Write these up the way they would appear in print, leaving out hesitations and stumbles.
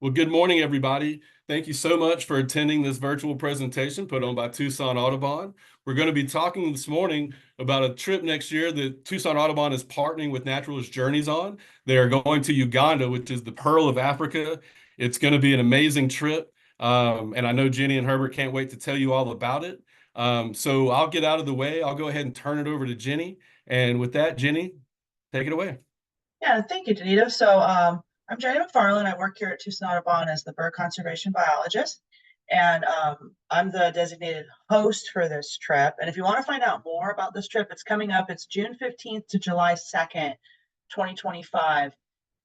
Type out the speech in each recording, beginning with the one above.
Well, good morning, everybody. Thank you so much for attending this virtual presentation put on by Tucson Audubon. We're going to be talking this morning about a trip next year that Tucson Audubon is partnering with Naturalist Journeys on. They are going to Uganda, which is the pearl of Africa. It's going to be an amazing trip. And I know Jennie and Herbert can't wait to tell you all about it. So I'll get out of the way. I'll go ahead and turn it over to Jennie. And with that, Jennie, take it away. Yeah, thank you, Danita. I'm Jennie MacFarland. I work here at Tucson Audubon as the bird conservation biologist, and I'm the designated host for this trip. And if you want to find out more about this trip, it's coming up. It's June 15th to July 2nd, 2025.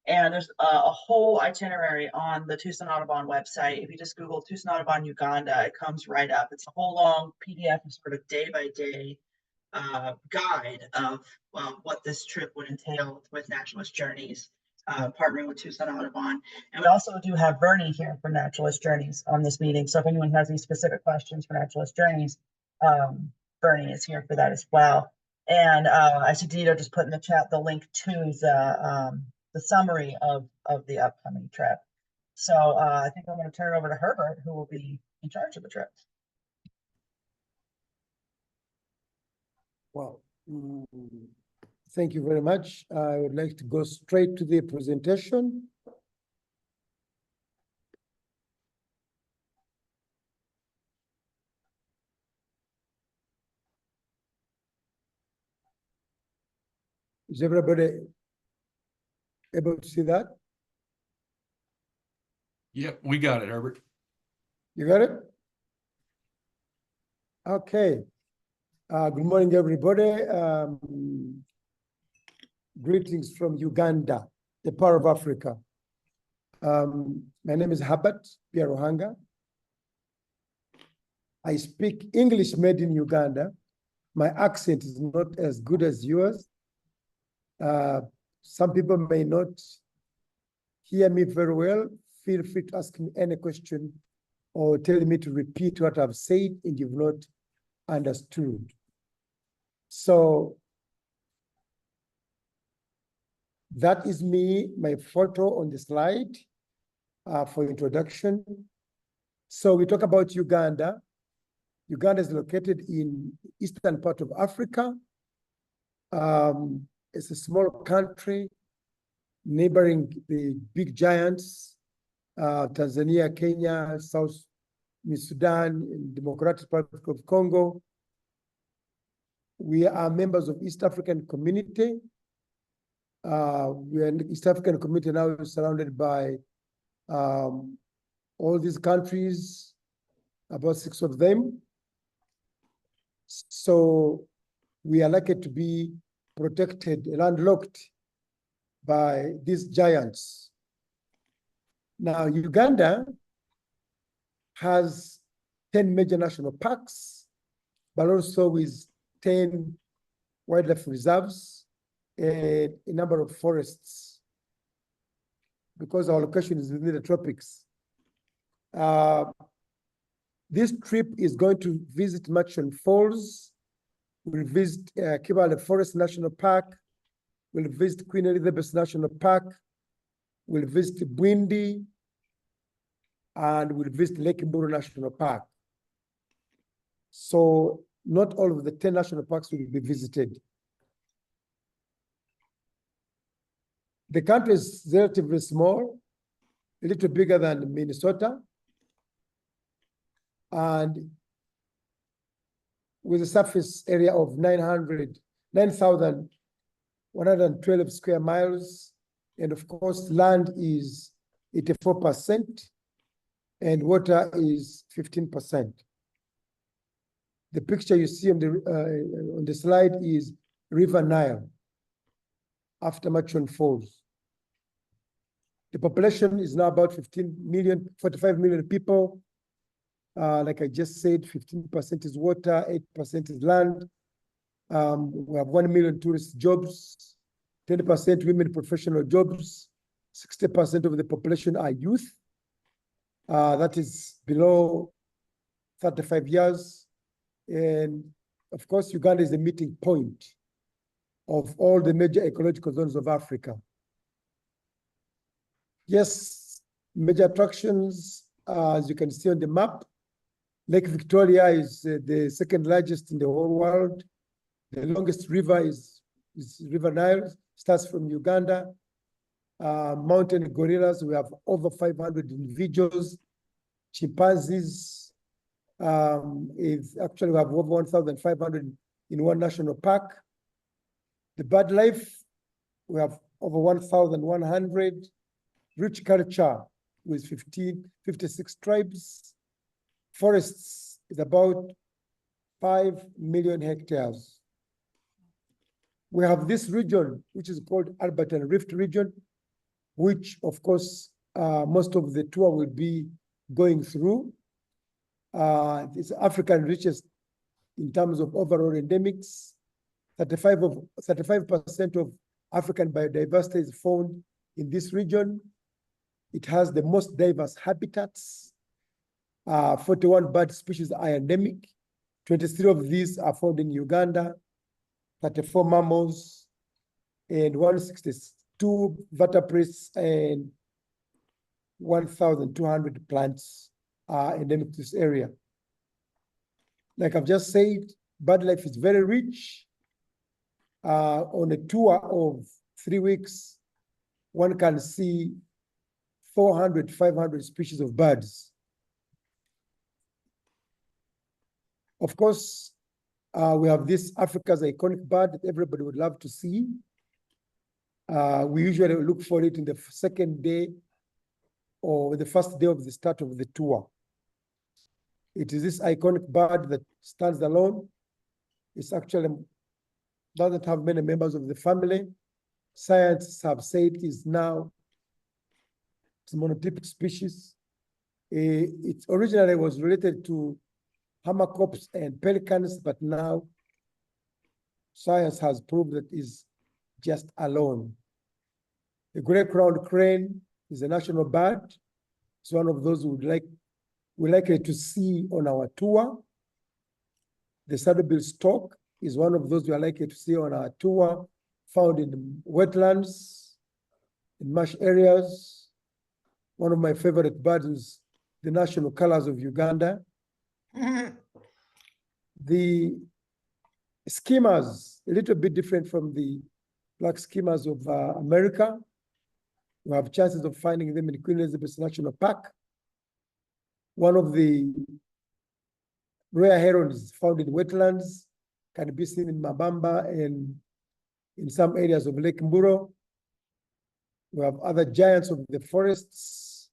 And there's a whole itinerary on the Tucson Audubon website. If you just Google Tucson Audubon Uganda, it comes right up. It's a whole long PDF of sort of day-by-day guide of what this trip would entail with Naturalist Journeys, partnering with Tucson Audubon. And we also do have Bernie here for Naturalist Journeys on this meeting. So if anyone has any specific questions for Naturalist Journeys, Bernie is here for that as well. And I see Dito just put in the chat the link to the summary of the upcoming trip. So I think I'm going to turn it over to Herbert, who will be in charge of the trip. Wow. Thank you very much. I would like to go straight to the presentation. Is everybody able to see that? Yep, we got it, Herbert. You got it? Okay. Good morning, everybody. Greetings from Uganda, the pearl of Africa. My name is Herbert Byaruhanga. I speak English made in Uganda. My accent is not as good as yours. Some people may not hear me very well. Feel free to ask me any question or tell me to repeat what I've said and you've not understood. So that is me, my photo on the slide for introduction. So we talk about Uganda. Uganda is located in eastern part of Africa. It's a small country neighboring the big giants, Tanzania, Kenya, South Sudan, and Democratic Republic of Congo. We are members of East African Community. We are in the East African Community now, surrounded by all these countries, about 6 of them. So we are lucky to be protected, landlocked by these giants. Now, Uganda has 10 major national parks, but also with 10 wildlife reserves and a number of forests, because our location is within the tropics. This trip is going to visit Murchison Falls. We'll visit Kibale Forest National Park. We'll visit Queen Elizabeth National Park. We'll visit Bwindi, and we'll visit Lake Mburu National Park. So not all of the 10 national parks will be visited. The country is relatively small, a little bigger than Minnesota, and with a surface area of 9,112 square miles. And of course, land is 84%, and water is 15%. The picture you see on the slide is River Nile after Murchison Falls. The population is now about 45 million people. Like I just said, 15% is water, 8% is land. We have 1 million tourist jobs, 10% women professional jobs, 60% of the population are youth. That is below 35 years. And of course, Uganda is the meeting point of all the major ecological zones of Africa. Yes, Major attractions, as you can see on the map, Lake Victoria is the second largest in the whole world. The longest river is River Nile, starts from Uganda. Mountain gorillas, we have over 500 individuals. Chimpanzees, is actually we have over 1,500 in one national park. The bird life, we have over 1,100. Rich culture with 56 tribes. Forests is about 5 million hectares. We have this region, which is called Herbert and Rift region, which of course, most of the tour will be going through. It's African richest in terms of overall endemics. 35% of African biodiversity is found in this region. It has the most diverse habitats. 41 bird species are endemic. 23 of these are found in Uganda, 34 mammals, and 162 vertebrates, and 1,200 plants are endemic to this area. Like I've just said, bird life is very rich. On a tour of 3 weeks, one can see 400, 500 species of birds. Of course, we have this Africa's iconic bird that everybody would love to see. We usually look for it in the second day or the first day of the start of the tour. It is this iconic bird that stands alone. It's actually doesn't have many members of the family. Scientists have said it's now a monotypic species. It originally was related to hammercops and pelicans, but now science has proved that it's just alone. The gray-crowned crane is a national bird. It's one of those we're likely to see on our tour. The saddlebill stork is one of those we are likely to see on our tour, found in wetlands, in marsh areas. One of my favorite birds is the national colors of Uganda. The schemas, a little bit different from the black schemas of America. We have chances of finding them in Queen Elizabeth National Park. One of the rare herons found in wetlands can be seen in Mabamba and in some areas of Lake Mburo. We have other giants of the forests,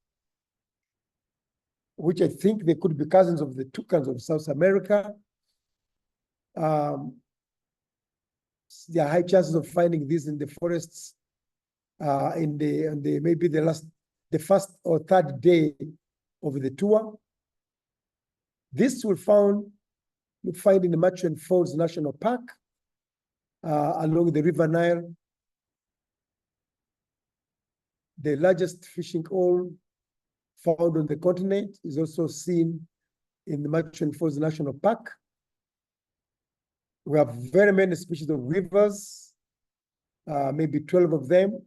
which I think they could be cousins of the toucans of South America. There are high chances of finding these in the forests maybe the first or third day of the tour. This will find in the Matron Falls National Park along the River Nile. The largest fishing owl found on the continent is also seen in the Matron Falls National Park. We have very many species of weavers, maybe 12 of them.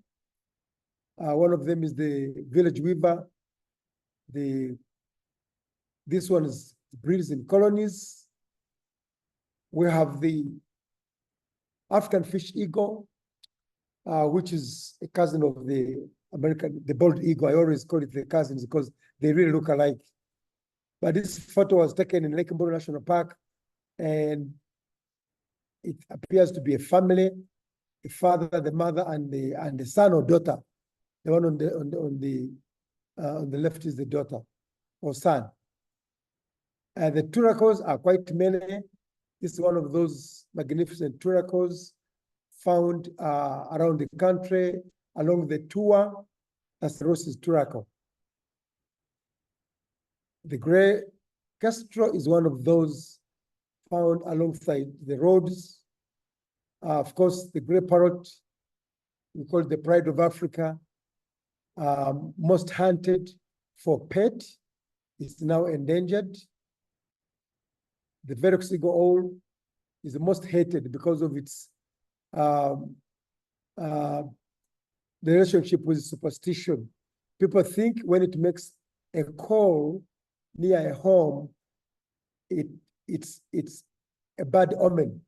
One of them is the village weaver. This one breeds in colonies. We have the African fish eagle, which is a cousin of the bald eagle. I always call it the cousins because they really look alike. But this photo was taken in Lake Mburo National Park, and it appears to be a family, a father, the mother, and the son or daughter. The one on the left is the daughter or son. And the turacos are quite many. This is one of those magnificent turacos found around the country along the tour. That's the Ross's turaco. The gray kestrel is one of those found alongside the roads. Of course, the gray parrot, we call it the pride of Africa, most hunted for pet, is now endangered. The Verox eagle owl is the most hated because of its the relationship with superstition. people think when it makes a call near a home, it's a bad omen.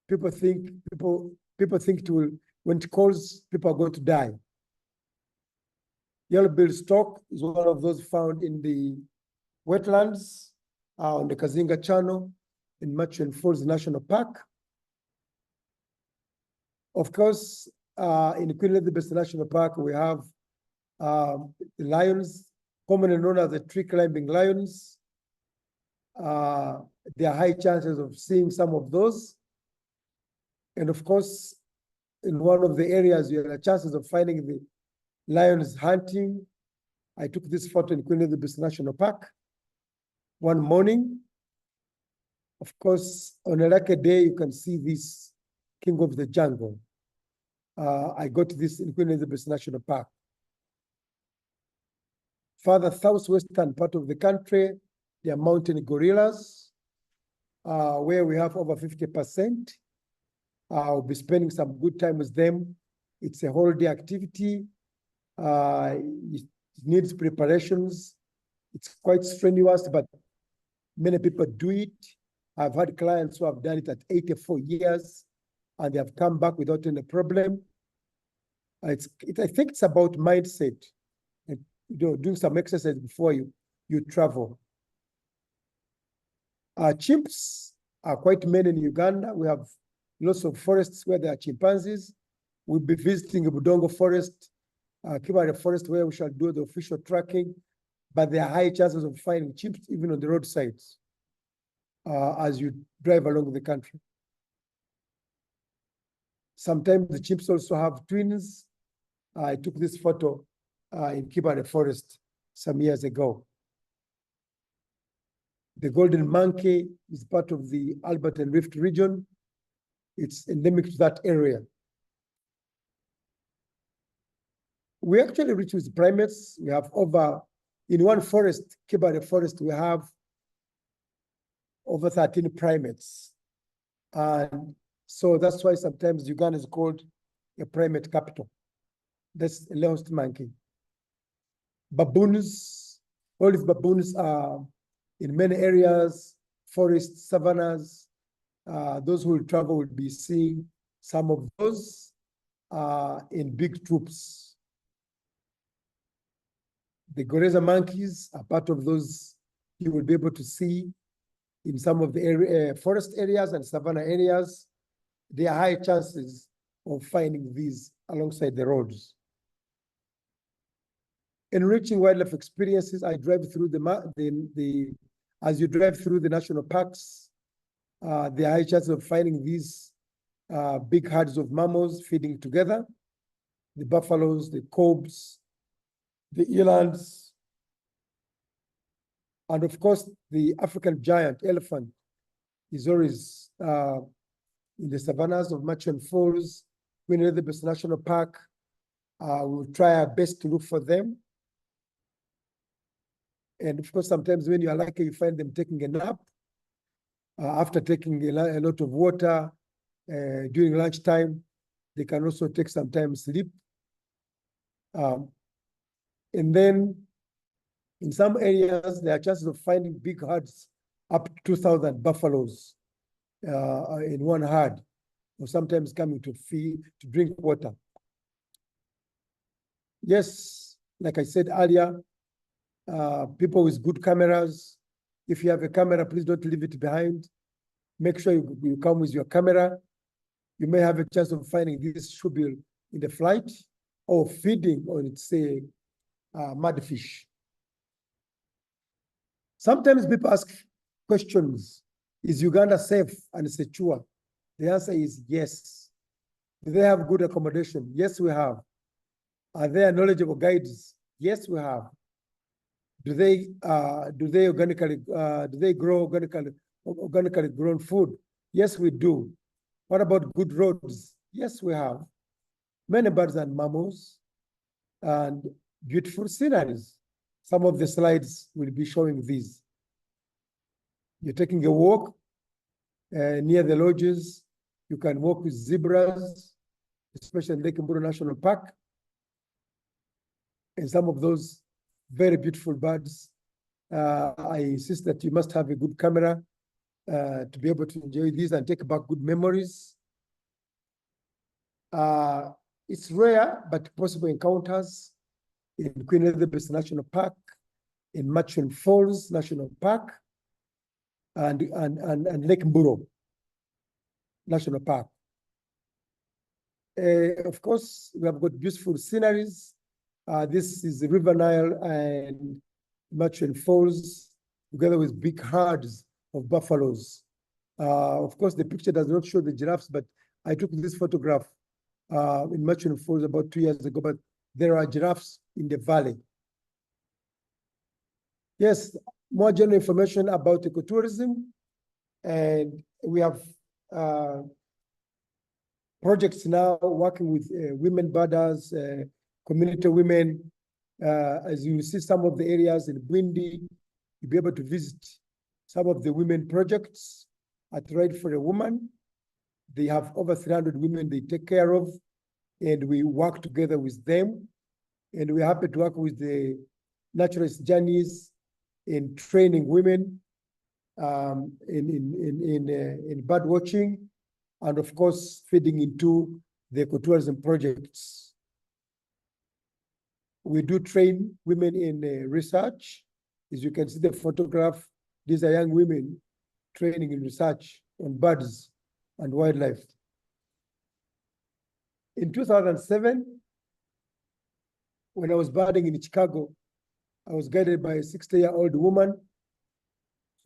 People think it will, when it calls, people are going to die. Yellow-billed stork is one of those found in the wetlands on the Kazinga Channel in Murchison Falls National Park. Of course, in Queen Elizabeth National Park, we have the lions, commonly known as the tree-climbing lions. There are high chances of seeing some of those. And of course, in one of the areas, you have chances of finding the lions hunting. I took this photo in Queen Elizabeth National Park one morning. Of course, on a lucky day, you can see this king of the jungle. I got this in Queen Elizabeth National Park. Further southwestern part of the country, there are mountain gorillas, where we have over 50%. I'll be spending some good time with them. It's a whole day activity. It needs preparations. It's quite strenuous, but many people do it. I've had clients who have done it at 84 years, and they have come back without any problem. I think it's about mindset and doing some exercise before you travel. Chimps are quite many in Uganda. We have lots of forests where there are chimpanzees. We'll be visiting Budongo Forest, Kibale Forest, where we shall do the official tracking, but there are high chances of finding chimps even on the roadsides as you drive along the country. Sometimes the chimps also have twins. I took this photo in Kibale Forest some years ago. The golden monkey is part of the Albert and Rift region. It's endemic to that area. We actually reach with primates. We have in one forest, Kibale Forest, we have over 13 primates. And so that's why sometimes Uganda is called a primate capital. That's a lost monkey. Baboons, olive baboons are in many areas, forests, savannas. Those who will travel will be seeing some of those in big troops. The gorilla monkeys are part of those you will be able to see in some of the forest areas and savanna areas. There are high chances of finding these alongside the roads. Enriching wildlife experiences, I drive through as you drive through the national parks, there are high chances of finding these big herds of mammals feeding together, the buffaloes, the cobs, the elands, and of course, the African giant elephant is always in the savannas of Murchison Falls, Queen Elizabeth National Park. We'll try our best to look for them. And of course, sometimes when you are lucky, you find them taking a nap after taking a lot of water during lunchtime. They can also take some time sleep. And then in some areas, there are chances of finding big herds up to 2,000 buffaloes in one herd, or sometimes coming to drink water. Yes, like I said earlier, people with good cameras, if you have a camera, please don't leave it behind. Make sure you come with your camera. You may have a chance of finding this shoebill in the flight or feeding on, say, mudfish. Sometimes people ask questions, is Uganda safe and secure? The answer is yes. Do they have good accommodation? Yes, we have. Are there knowledgeable guides? Yes, we have. Do they grow organically grown food? Yes, we do. What about good roads? Yes, we have. Many birds and mammals and beautiful sceneries. Some of the slides will be showing these. You're taking a walk near the lodges. You can walk with zebras, especially in Lake Mburu National Park. and some of those very beautiful birds. I insist that you must have a good camera to be able to enjoy these and take back good memories. It's rare, but possible encounters in Queen Elizabeth National Park, in Matching Falls National Park, and Lake Mburo National Park. Of course, we have got beautiful sceneries. This is the River Nile and Matching Falls, together with big herds of buffaloes. Of course, the picture does not show the giraffes, but I took this photograph in Matching Falls about 2 years ago, but there are giraffes in the valley. Yes, more general information about ecotourism, and we have projects now working with women birders, community women. As you see some of the areas in Bwindi, you'll be able to visit some of the women projects at Ride for a Woman. They have over 300 women they take care of, and we work together with them. And we're happy to work with the Naturalist Journeys in training women in bird watching, and of course, feeding into the ecotourism projects. We do train women in research. As you can see the photograph, these are young women training in research on birds and wildlife. In 2007, when I was birding in Chicago, I was guided by a 60-year-old woman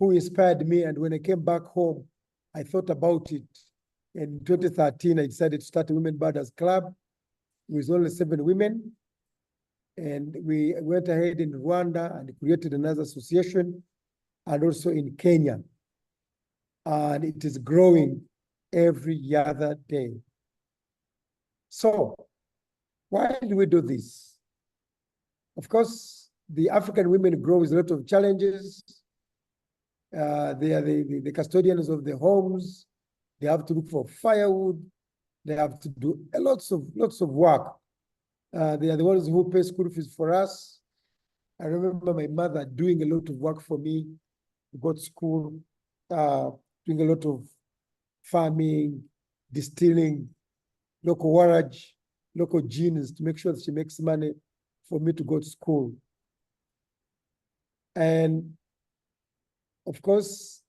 who inspired me. And when I came back home, I thought about it. In 2013, I decided to start a Women Birders Club with only 7 women. And we went ahead in Rwanda and created another association, and also in Kenya. And it is growing every other day. So why do we do this? Of course, the African women grow with a lot of challenges. They are the custodians of the homes. They have to look for firewood. They have to do lots of work. They are the ones who pay school fees for us. I remember my mother doing a lot of work for me, go to school, doing a lot of farming, distilling, local warrage, local genes to make sure that she makes money for me to go to school. And of course,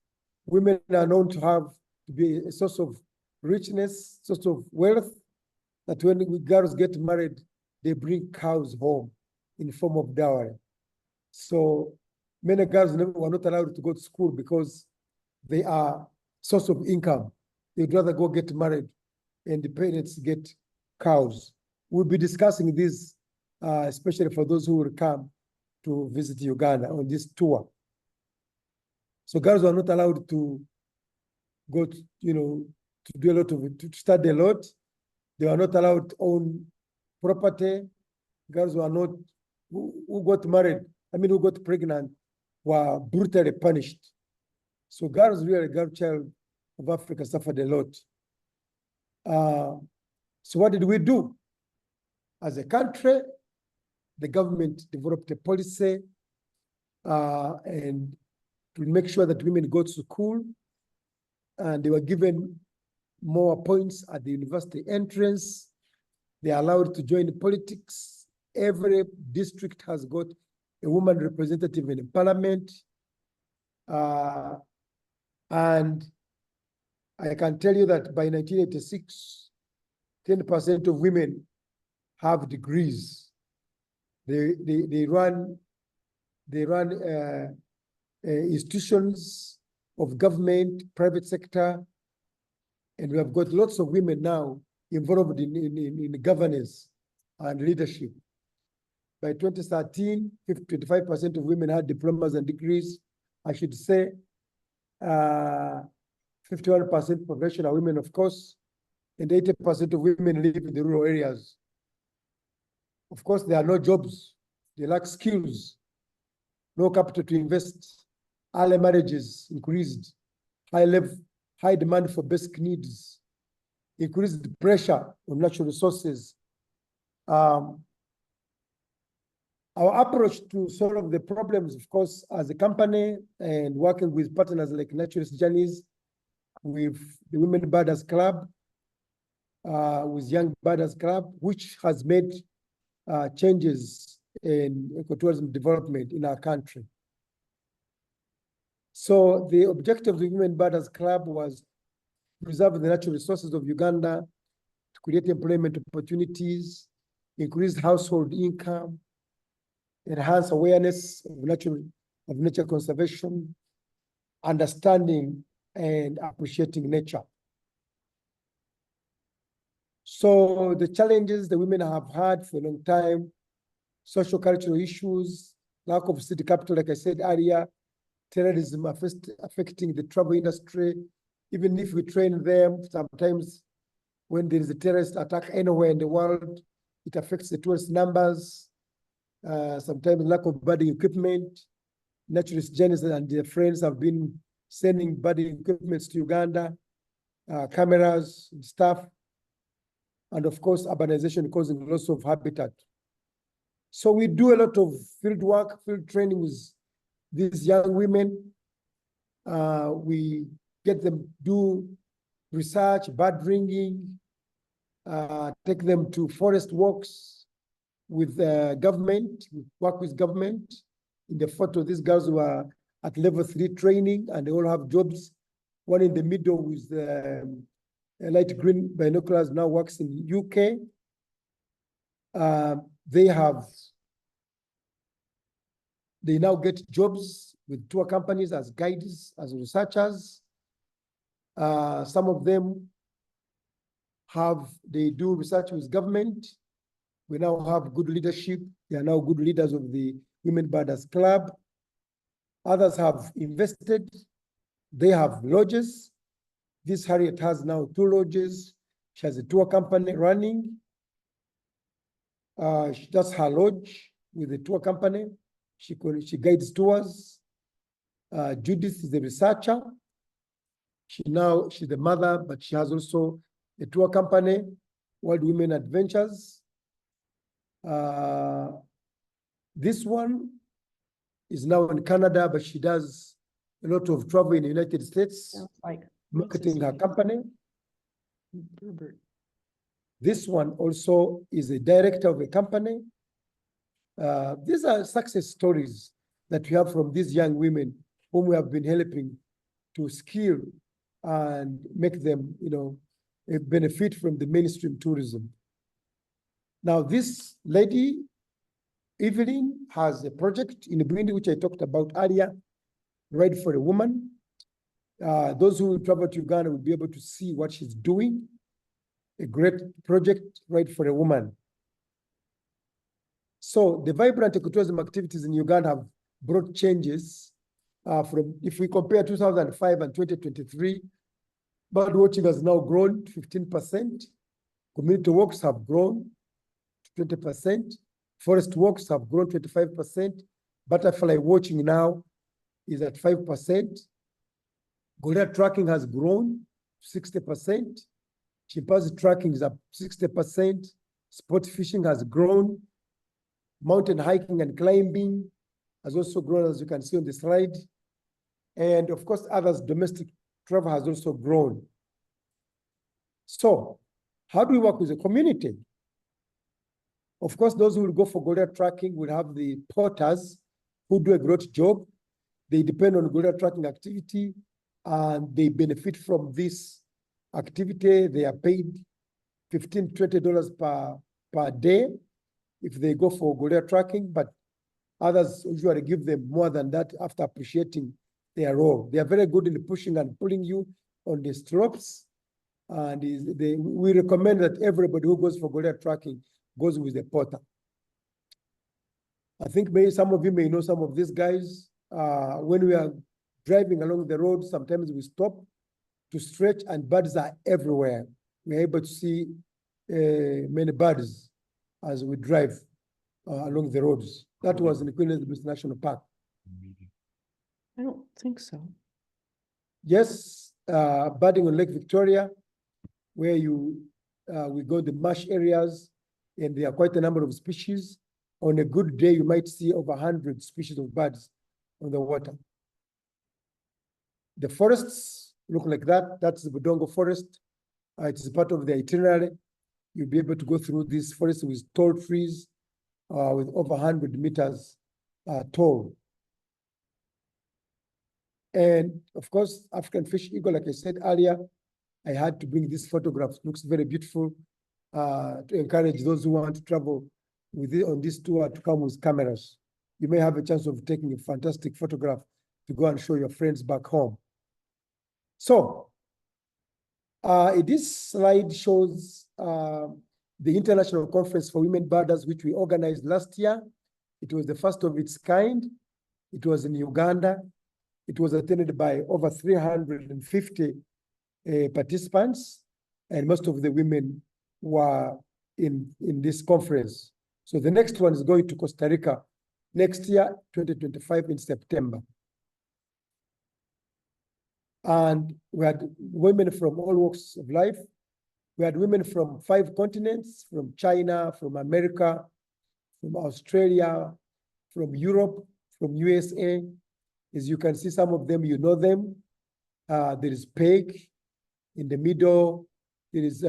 women are known to be a source of richness, source of wealth, that when girls get married, they bring cows home in form of dowry. So many girls were not allowed to go to school because they are source of income. They'd rather go get married and the parents get cows. We'll be discussing this, especially for those who will come to visit Uganda on this tour. So girls were not allowed to go to, to do a lot of it, to study a lot. They were not allowed to own property. Girls were not, who got married, who got pregnant, were brutally punished. So girls, really, girl child of Africa suffered a lot. So what did we do? As a country, the government developed a policy and to make sure that women go to school, and they were given more points at the university entrance. They are allowed to join politics. Every district has got a woman representative in the parliament. And I can tell you that by 1986, 10% of women have degrees. They run institutions of government, private sector, and we have got lots of women now involved in governance and leadership. By 2013, 25% of women had diplomas and degrees. I should say 51% professional women, of course, and 80% of women live in the rural areas. Of course, there are no jobs. They lack skills, no capital to invest. Early marriages increased, high demand for basic needs, increased pressure on natural resources. Our approach to solve the problems, of course, as a company and working with partners like Naturalist Journeys, with the Women Birders Club, with Young Birders Club, which has made changes in ecotourism development in our country. So the objective of the Women Birders Club was to preserve the natural resources of Uganda, to create employment opportunities, increase household income, enhance awareness of nature conservation, understanding and appreciating nature. So the challenges the women have had for a long time, social cultural issues, lack of city capital, like I said earlier, terrorism affecting the travel industry. Even if we train them, sometimes when there is a terrorist attack anywhere in the world, it affects the tourist numbers. Sometimes lack of birding equipment. Naturalist Journeys and their friends have been sending birding equipment to Uganda, cameras, and stuff. And of course, urbanization causing loss of habitat. So we do a lot of field work, field training with these young women. We get them do research, bird ringing, take them to forest walks with government, work with government. In the photo, these girls were at level 3 training and they all have jobs. One in the middle with light green binoculars now works in UK. They now get jobs with tour companies as guides, as researchers. Some of them they do research with government. We now have good leadership. They are now good leaders of the Women Birders Club. Others have invested. They have lodges. This Harriet has now 2 lodges. She has a tour company running. That's her lodge with the tour company. She guides tours. Judith is the researcher. She's the mother, but she has also a tour company, World Women Adventures. This one is now in Canada, but she does a lot of travel in the United States. Sounds like Marketing her company. Herbert. This one also is a director of a company. These are success stories that we have from these young women whom we have been helping to skill and make them, benefit from the mainstream tourism. Now, this lady, Evelyn, has a project in Burundi, which I talked about earlier, Ride for a Woman. Those who will travel to Uganda will be able to see what she's doing. A great project, Ride for a Woman. So the vibrant ecotourism activities in Uganda have brought changes if we compare 2005 and 2023, bird watching has now grown 15%. Community walks have grown 20%. Forest walks have grown 25%. Butterfly watching now is at 5%. Gorilla tracking has grown 60%. Chimpanzee tracking is up 60%. Sport fishing has grown. Mountain hiking and climbing has also grown, as you can see on the slide. And of course, others, domestic travel has also grown. So how do we work with the community? Of course, those who will go for gorilla tracking will have the porters who do a great job. They depend on gorilla tracking activity and they benefit from this activity. They are paid $15, $20 per day if they go for gorilla tracking, but others usually give them more than that after appreciating their role. They are very good in pushing and pulling you on the strokes. And we recommend that everybody who goes for gorilla tracking goes with a porter. I think maybe some of you may know some of these guys. When we are driving along the road, sometimes we stop to stretch and birds are everywhere. We're able to see many birds as we drive along the roads. That was in Queen Elizabeth National Park. I don't think so. Yes, birding on Lake Victoria, where we go to the marsh areas, and there are quite a number of species On a good day, you might see over 100 species of birds on the water. The forests look like that. That's the Budongo forest. It is part of the itinerary. You'll be able to go through this forest with tall trees with over 100 meters tall. And of course, African fish eagle, like I said earlier, I had to bring this photograph. It looks very beautiful to encourage those who want to travel with it on this tour to come with cameras. You may have a chance of taking a fantastic photograph to go and show your friends back home. So, this slide shows the International Conference for Women Birders, which we organized last year. It was the first of its kind. It was in Uganda. It was attended by over 350 participants, and most of the women were in this conference. So the next one is going to Costa Rica next year, 2025 in September. And we had women from all walks of life. We had women from 5 continents, from China, from America, from Australia, from Europe, from USA. As you can see, some of them, you know them. There is Peg in the middle. There is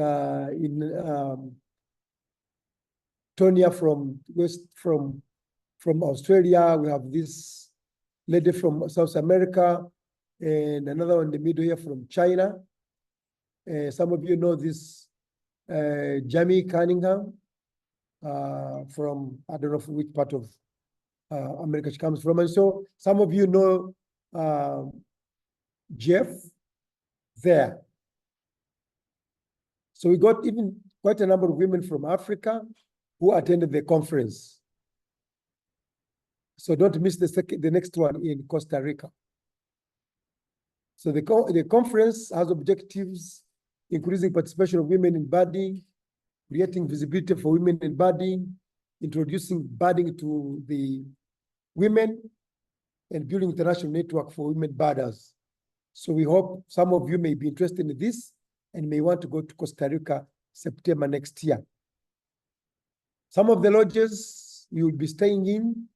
Tonya from Australia. We have this lady from South America, and another one in the middle here from China. Some of you know this Jamie Cunningham from, I don't know from which part of America she comes from. And so some of you know Jeff there. So we got even quite a number of women from Africa who attended the conference. So don't miss the next one in Costa Rica. So the conference has objectives increasing participation of women in birding, creating visibility for women in birding, introducing birding to the women, and building international network for women birders. So we hope some of you may be interested in this and may want to go to Costa Rica September next year. Some of the lodges we will be staying in,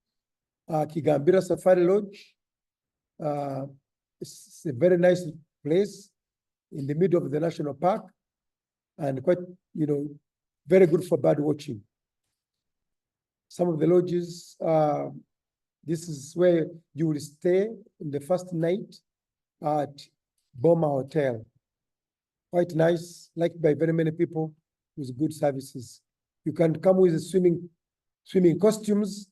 Kigambira Safari Lodge. It's a very nice place in the middle of the national park and quite, very good for bird watching. Some of the lodges, this is where you will stay in the first night at Boma Hotel. Quite nice, liked by very many people with good services. You can come with swimming costumes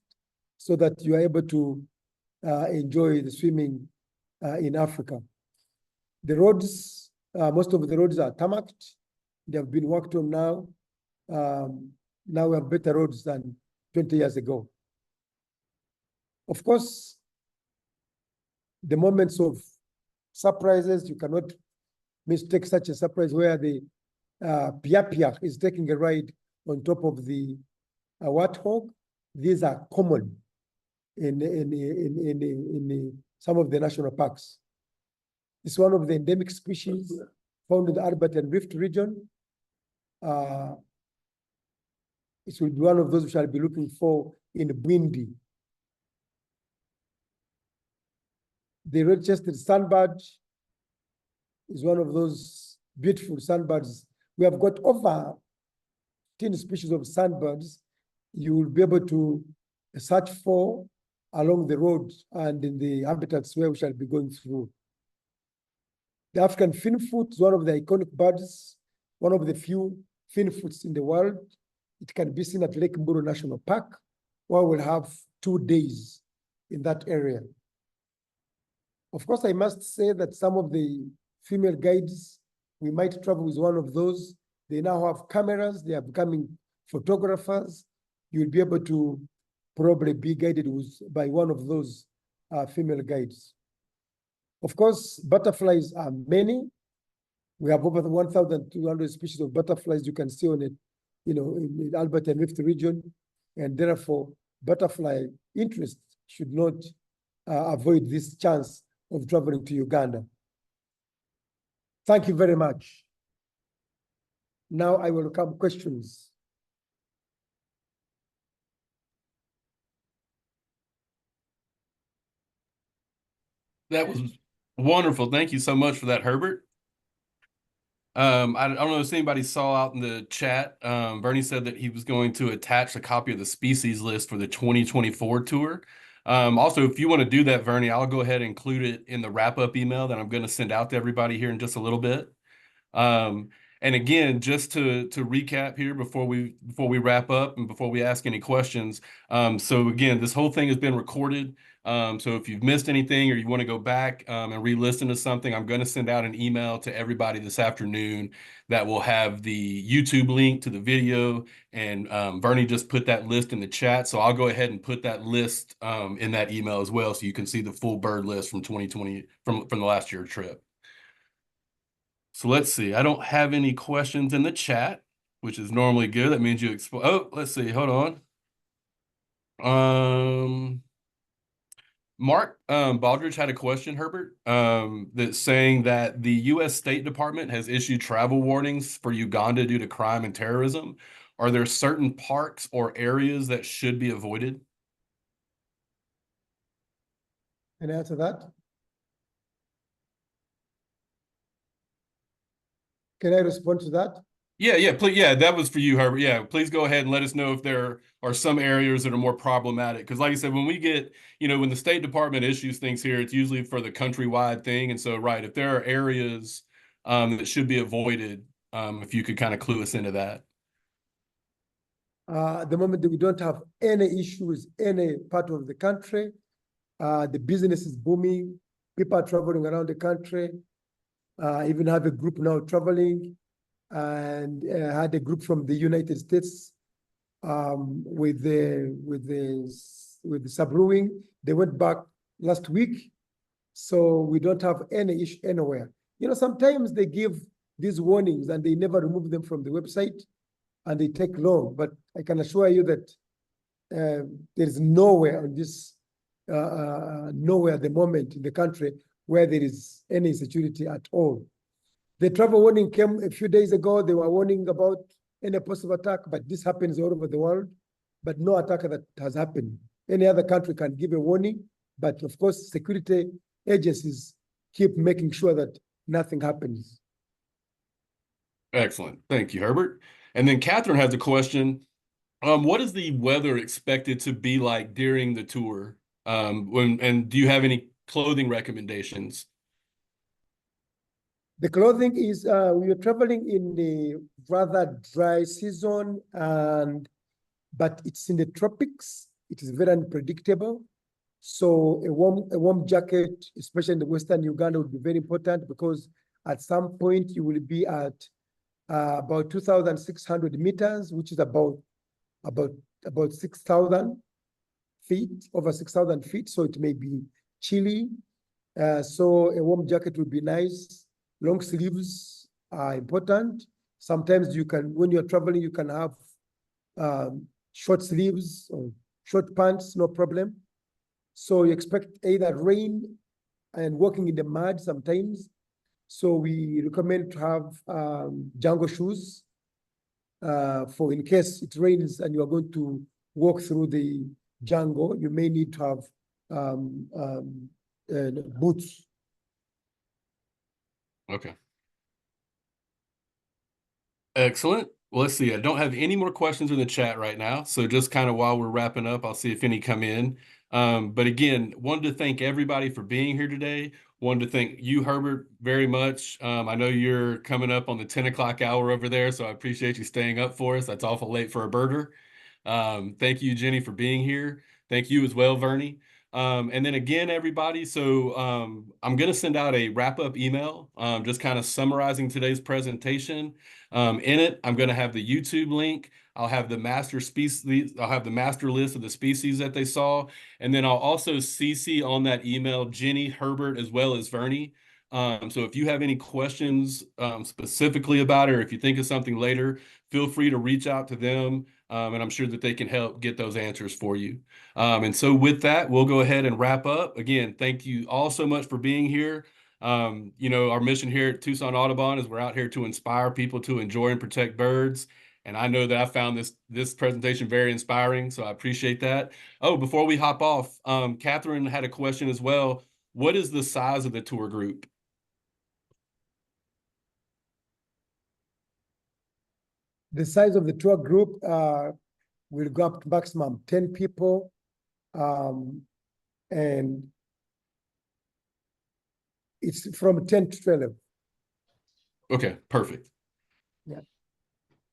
so that you are able to enjoy the swimming in Africa. The roads, most of the roads are tarmacked. They have been worked on now. Now we have better roads than 20 years ago. Of course, the moments of surprises, you cannot mistake such a surprise where the Pia is taking a ride on top of the warthog. These are common in some of the national parks. It's one of the endemic species found in the Herbert and Rift region. It will be one of those we shall be looking for in Bwindi. The red-chested sunbird is one of those beautiful sunbirds. We have got over 10 species of sunbirds you will be able to search for along the road and in the habitats where we shall be going through. The African finfoot is one of the iconic birds, one of the few finfoots in the world. It can be seen at Lake Mburu National Park, where we'll have 2 days in that area. Of course, I must say that some of the female guides, we might travel with one of those. They now have cameras, they are becoming photographers. You'll be able to probably be guided by one of those female guides. Of course, butterflies are many. We have over 1,200 species of butterflies you can see on it, in the Herbert and Rift region, and therefore butterfly interest should not avoid this chance of traveling to Uganda. Thank you very much. Now I welcome questions. That was wonderful. Thank you so much for that, Herbert. I don't know if anybody saw out in the chat. Bernie said that he was going to attach a copy of the species list for the 2024 tour. Also, if you want to do that, Bernie, I'll go ahead and include it in the wrap-up email that I'm going to send out to everybody here in just a little bit. Um, and again, just to recap here before we wrap up and before we ask any questions. So again, this whole thing has been recorded. So if you've missed anything or you want to go back and re-listen to something, I'm going to send out an email to everybody this afternoon that will have the YouTube link to the video. And Bernie just put that list in the chat. So I'll go ahead and put that list in that email as well, so you can see the full bird list from 2020 from the last year trip. So let's see. I don't have any questions in the chat, which is normally good. That means you explain. Oh, let's see. Hold on. Mark Baldridge had a question, Herbert, that's saying that the U.S. State Department has issued travel warnings for Uganda due to crime and terrorism. Are there certain parks or areas that should be avoided? Can I answer that? Can I respond to that? Yeah, please. Yeah, that was for you, Herbert. Yeah, please go ahead and let us know if there are some areas that are more problematic. Because like I said, when we get, when the State Department issues things here, it's usually for the countrywide thing. And so, right, if there are areas that should be avoided, if you could kind of clue us into that. At the moment, we don't have any issues, any part of the country. The business is booming. People are traveling around the country. Even have a group now traveling, and had a group from the United States with the subbrewing. They went back last week, so we don't have any issue anywhere. Sometimes they give these warnings and they never remove them from the website, and they take long. But I can assure you that there is nowhere on this, nowhere at the moment in the country where there is any insecurity at all. The travel warning came a few days ago. They were warning about any possible attack, but this happens all over the world. But no attack that has happened. Any other country can give a warning, but of course, security agencies keep making sure that nothing happens. Excellent. Thank you, Herbert. And then Catherine has a question. What is the weather expected to be like during the tour? And do you have any clothing recommendations? The clothing is, we are traveling in the rather dry season, but it's in the tropics. It is very unpredictable. So a warm jacket, especially in the Western Uganda, would be very important, because at some point you will be at about 2,600 meters, which is about 6,000 feet, over 6,000 feet. So it may be chilly. So a warm jacket would be nice. Long sleeves are important. Sometimes you can, when you're traveling, you can have short sleeves or short pants, no problem. So you expect either rain and walking in the mud sometimes. So we recommend to have jungle shoes for in case it rains and you are going to walk through the jungle. You may need to have boots. Okay. Excellent. Well, let's see. I don't have any more questions in the chat right now. So just kind of while we're wrapping up, I'll see if any come in. But again, wanted to thank everybody for being here today. Wanted to thank you, Herbert, very much. I know you're coming up on the 10 o'clock hour over there, so I appreciate you staying up for us. That's awful late for a birder. Thank you, Jennie, for being here. Thank you as well, Vernie. And then again, everybody, so I'm going to send out a wrap-up email, just kind of summarizing today's presentation. In it, I'm going to have the YouTube link. I'll have the master species. I'll have the master list of the species that they saw. And then I'll also CC on that email Jennie, Herbert, as well as Vernie. So if you have any questions specifically about it, or if you think of something later, feel free to reach out to them. And I'm sure that they can help get those answers for you. And so with that, we'll go ahead and wrap up. Again, thank you all so much for being here. Our mission here at Tucson Audubon is we're out here to inspire people to enjoy and protect birds. And I know that I found this presentation very inspiring, so I appreciate that. Oh, before we hop off, Catherine had a question as well. what is the size of the tour group? The size of the tour group will go up to maximum 10 people. And it's from 10 to 12. Okay, perfect. Yeah.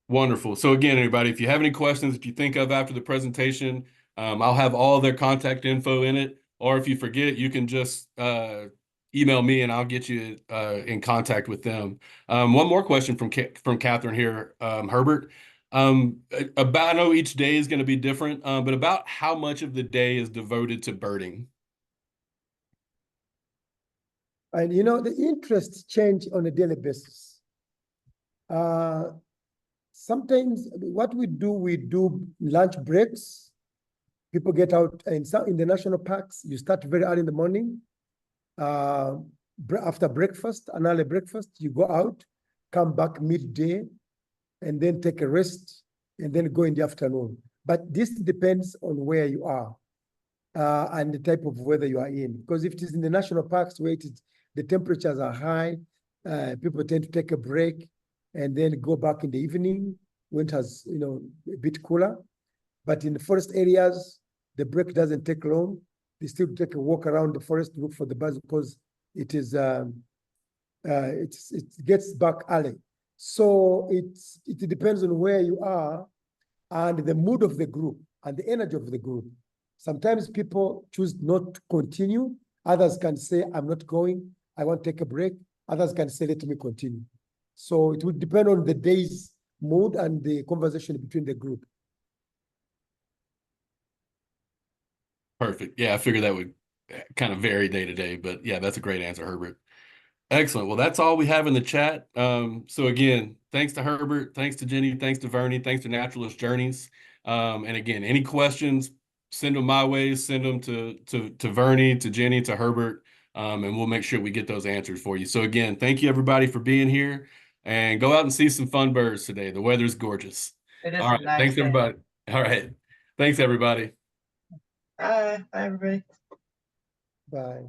Wonderful. So again, everybody, if you have any questions, if you think of after the presentation, I'll have all their contact info in it. Or if you forget, you can just email me and I'll get you in contact with them. One more question from Catherine here, Herbert. I know each day is going to be different, but about how much of the day is devoted to birding? And you know, the interests change on a daily basis. Sometimes what we do lunch breaks. People get out in the national parks. You start very early in the morning. After breakfast, an early breakfast, you go out, come back midday, and then take a rest, and then go in the afternoon. But this depends on where you are and the type of weather you are in. Because if it is in the national parks where the temperatures are high, people tend to take a break and then go back in the evening when it has, you know, a bit cooler. But in the forest areas, the break doesn't take long. They still take a walk around the forest to look for the birds because it gets back early. So it depends on where you are and the mood of the group and the energy of the group. Sometimes people choose not to continue. Others can say, I'm not going. I want to take a break. Others can say, let me continue. So it will depend on the day's mood and the conversation between the group. Perfect. Yeah, I figured that would kind of vary day to day, but yeah, that's a great answer, Herbert. Excellent. Well, that's all we have in the chat. So again, thanks to Herbert, thanks to Jennie, thanks to Vernie, thanks to Naturalist Journeys. And again, any questions, send them my way, send them to Vernie, to Jennie, to Herbert, and we'll make sure we get those answers for you. So again, thank you everybody for being here, and go out and see some fun birds today. The weather's gorgeous. It is All a right. nice Thanks day. everybody. All right. Thanks everybody. Bye, everybody. Bye.